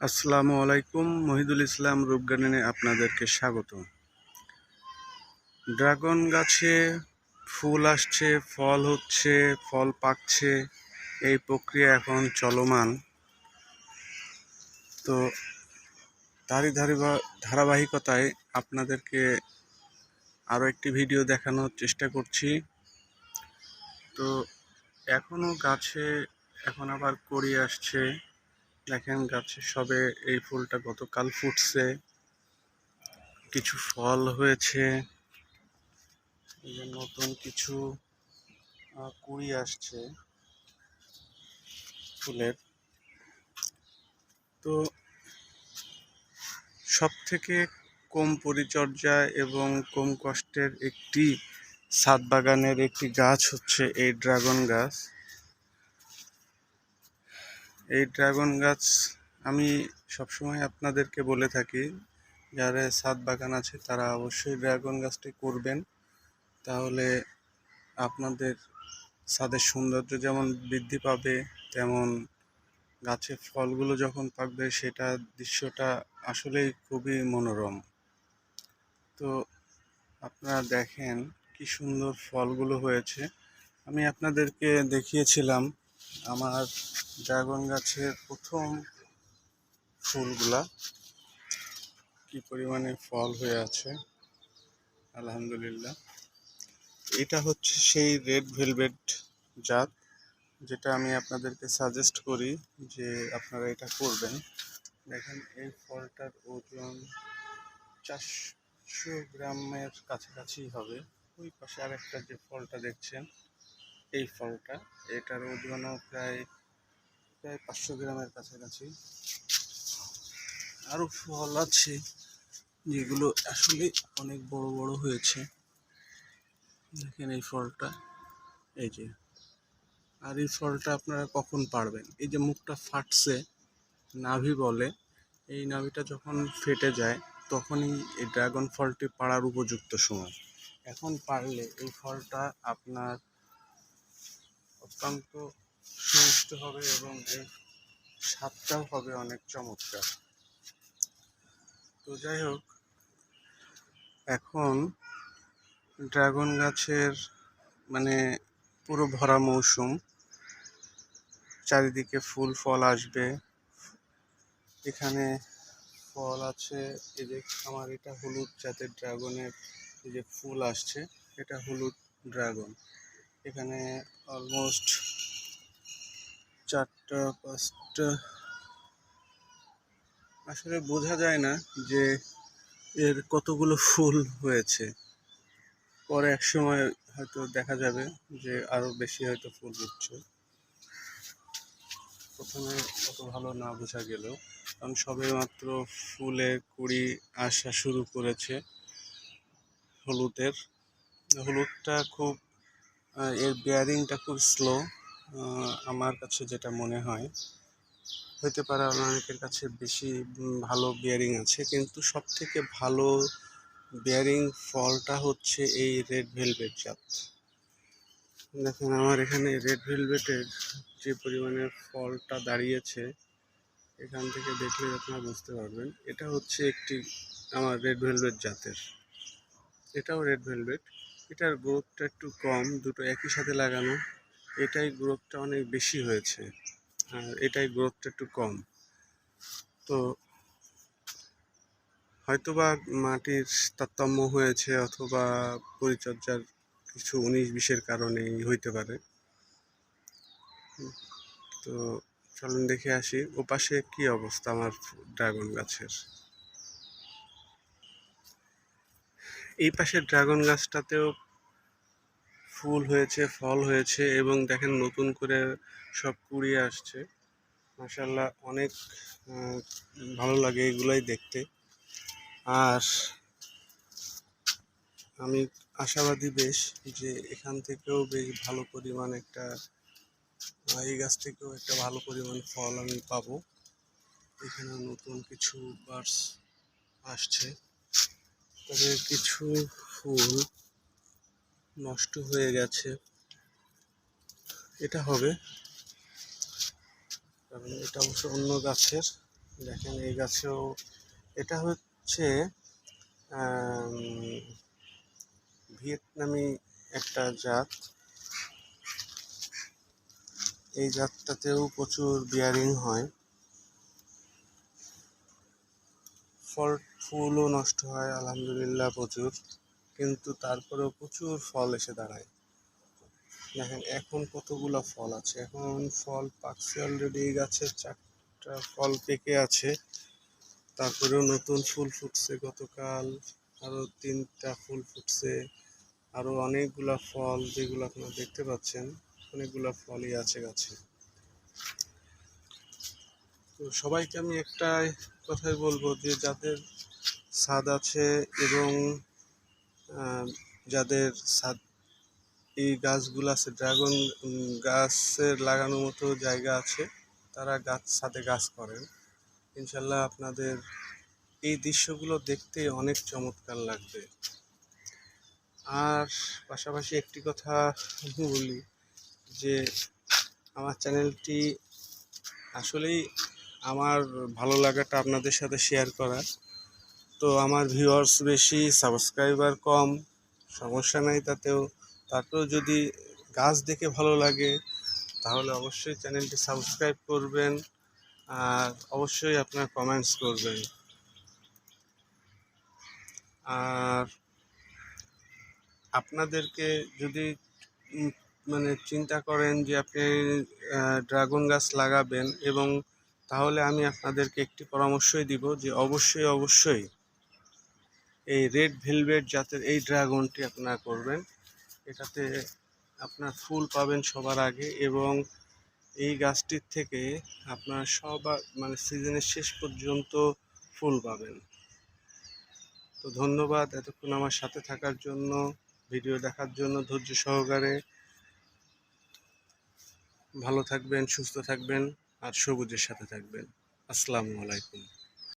আসসালামু আলাইকুম। মহিদুল ইসলাম রূপ গার্ডেনে আপনাদেরকে স্বাগত। ড্রাগন গাছে ফুল আসছে, ফল হচ্ছে, ফল পাকছে, এই প্রক্রিয়া এখন চলমান। তো তারই ধারাবাহিকতায় আপনাদেরকে আরও একটি ভিডিও দেখানোর চেষ্টা করছি। তো এখনও গাছে এখন আবার কড়ি আসছে। দেখেন গাছে সবে এই ফুলটা গতকাল ফুটছে, কিছু ফল হয়েছে, এই যে নতুন কিছু কুড়ি আসছে ফুলের। তো সব থেকে কম পরিচর্যা এবং কম কষ্টের একটি ছাদ বাগানের একটি গাছ হচ্ছে এই ড্রাগন গাছ। এই ড্রাগন গাছ আমি সবসময় আপনাদেরকে বলে থাকি, যারা ছাদ বাগান আছে তারা অবশ্যই ড্রাগন গাছটি করবেন। তাহলে আপনাদের ছাদের সৌন্দর্য যেমন বৃদ্ধি পাবে, তেমন গাছের ফলগুলো যখন পাকবে সেটা দৃশ্যটা আসলেই খুবই মনোরম। তো আপনারা দেখেন কি সুন্দর ফলগুলো হয়েছে। আমি আপনাদেরকে দেখিয়েছিলাম আমার ড্রাগন গাছের প্রথম ফুলগুলা কি পরিমাণে ফল হয়ে আছে, আলহামদুলিল্লাহ। এটা হচ্ছে সেই রেড ভেলভেট জাত, যেটা আমি আপনাদেরকে সাজেস্ট করি যে আপনারা এটা করবেন। দেখেন এই ফলটার ওজন 400 গ্রামের কাছাকাছি হবে। ওই পাশে আরেকটা যে ফলটা দেখছেন, এই ফলটা, এটার ওজনও প্রায় 500 গ্রামের কাছাকাছি। আরও ফল আছে যেগুলো আসলে অনেক বড় বড় হয়েছে। দেখেন এই ফলটা, এই যে। আর এই ফলটা আপনারা কখন পারবেন? এই যে মুখটা ফাটছে, নাভি বলে, এই নাভিটা যখন ফেটে যায় তখনই এই ড্রাগন ফলটি পাড়ার উপযুক্ত সময়। এখন পারলে এই ফলটা আপনার অত্যন্ত সুমিষ্ট হবে এবং এর স্বাদটাও হবে অনেক চমৎকার। তো যাই হোক, এখন ড্রাগন গাছের মানে পুরো ভরা মৌসুম, চারিদিকে ফুল ফল আসবে। এখানে ফল আছে, এই যে আমার এটা হলুদ জাতের ড্রাগনের এই যে ফুল আসছে, এটা হলুদ ড্রাগন। এখানে অলমোস্ট 4টা 5টা, আসলে বোঝা যায় না যে এর কতগুলো ফুল হয়েছে। পরে এক সময় হয়তো দেখা যাবে যে আরো বেশি হয়তো ফুল হচ্ছে। প্রথমে অত ভালো না বোঝা গেলেও, কারণ সবে মাত্র ফুলে কুড়ি আসা শুরু করেছে হলুদের। হলুদটা খুব এর বিয়ারিংটা খুব স্লো, আমার কাছে যেটা মনে হয়। হতে পারে অনেকের কাছে বেশি ভালো বিয়ারিং আছে, কিন্তু সব থেকে ভালো বিয়ারিং ফলটা হচ্ছে এই রেড ভেলভেট জাত। দেখেন আমার এখানে রেড ভেলভেটের যে পরিমাণে ফলটা দাঁড়িয়েছে, এখান থেকে দেখলে আপনারা বুঝতে পারবেন এটা হচ্ছে একটি আমার রেড ভেলভেট জাতের। এটাও রেড ভেলভেট, এটার গ্রোথটা একটু কম, দুটো একই সাথে লাগানো। এটাই গ্রোথটা অনেক বেশি হয়েছে আর এটাই গ্রোথটা একটু কম। তো হয়তোবা মাটির তারতম্য হয়েছে অথবা পরিচর্যার কিছু 19-20-এর কারণেই হইতে পারে। তো চলুন দেখে আসি ওপাশে কি অবস্থা আমার ড্রাগন গাছের। এই পাশের ড্রাগন গাছটাতেও ফুল হয়েছে, ফল হয়েছে এবং দেখেন নতুন করে সব কুড়িয়ে আসছে। মাশাআল্লাহ, অনেক ভালো লাগে এগুলাই দেখতে। আর আমি আশাবাদী বেশ যে এখান থেকেও বেশ ভালো পরিমাণ একটা, এই গাছ থেকেও একটা ভালো পরিমাণ ফল আমি পাবো। এখানে নতুন কিছু বার্ডস আসছে, তবে কিছু ফুল নষ্ট হয়ে গেছে। এটা হবে, কারণ এটা অবশ্য অন্য গাছের। দেখেন এই গাছেও, এটা হচ্ছে ভিয়েতনামি একটা জাত। এই জাতটাতেও প্রচুর বিয়ারিং হয়, ফুলও নষ্ট হয় আলহামদুলিল্লাহ প্রচুর, কিন্তু তারপরেও প্রচুর ফল এসে দাঁড়ায়। দেখেন এখন কতগুলো ফল আছে, এখন ফল পাকছে অলরেডি, এই গাছের 4টা ফল পেকে আছে, তারপরেও নতুন ফুল ফুটছে গতকাল, আরো 3টা ফুল ফুটছে, আরো অনেকগুলা ফল যেগুলো আপনারা দেখতে পাচ্ছেন, অনেকগুলা ফলই আছে গাছে। তো সবাইকে আমি একটাই কথাই বলবো যে যাদের ছাদ আছে এবং যাদের ছাদ এই গাছগুলো আছে, ড্রাগন গাছের লাগানোর মতো জায়গা আছে, তারা ছাদে গাছ করেন। ইনশাল্লাহ আপনাদের এই দৃশ্যগুলো দেখতে অনেক চমৎকার লাগবে। আর পাশাপাশি একটি কথা বলি যে আমার চ্যানেলটি আসলেই আমার ভালো লাগাটা আপনাদের সাথে শেয়ার করা। তো আমার ভিউয়ার্স বেশি, সাবস্ক্রাইবার কম, সমস্যা নাই তাতেও। তারপরেও যদি গাছ দেখে ভালো লাগে তাহলে অবশ্যই চ্যানেলটি সাবস্ক্রাইব করবেন, আর অবশ্যই আপনার কমেন্টস করবেন। আর আপনাদেরকে যদি মানে চিন্তা করেন যে আপনি ড্রাগন গাছ লাগাবেন, এবং তাহলে আমি আপনাদেরকে একটি পরামর্শই দিব যে অবশ্যই এই রেড ভেলভেট জাতের এই ড্রাগনটি আপনারা করবেন। এটাতে আপনার ফুল পাবেন সবার আগে, এবং এই গাছটির থেকে আপনার মানে সিজনের শেষ পর্যন্ত ফুল পাবেন। তো ধন্যবাদ এতক্ষণ আমার সাথে থাকার জন্য, ভিডিও দেখার জন্য ধৈর্য সহকারে। ভালো থাকবেন, সুস্থ থাকবেন, আর সবুজের সাথে থাকবেন। আসসালামু আলাইকুম।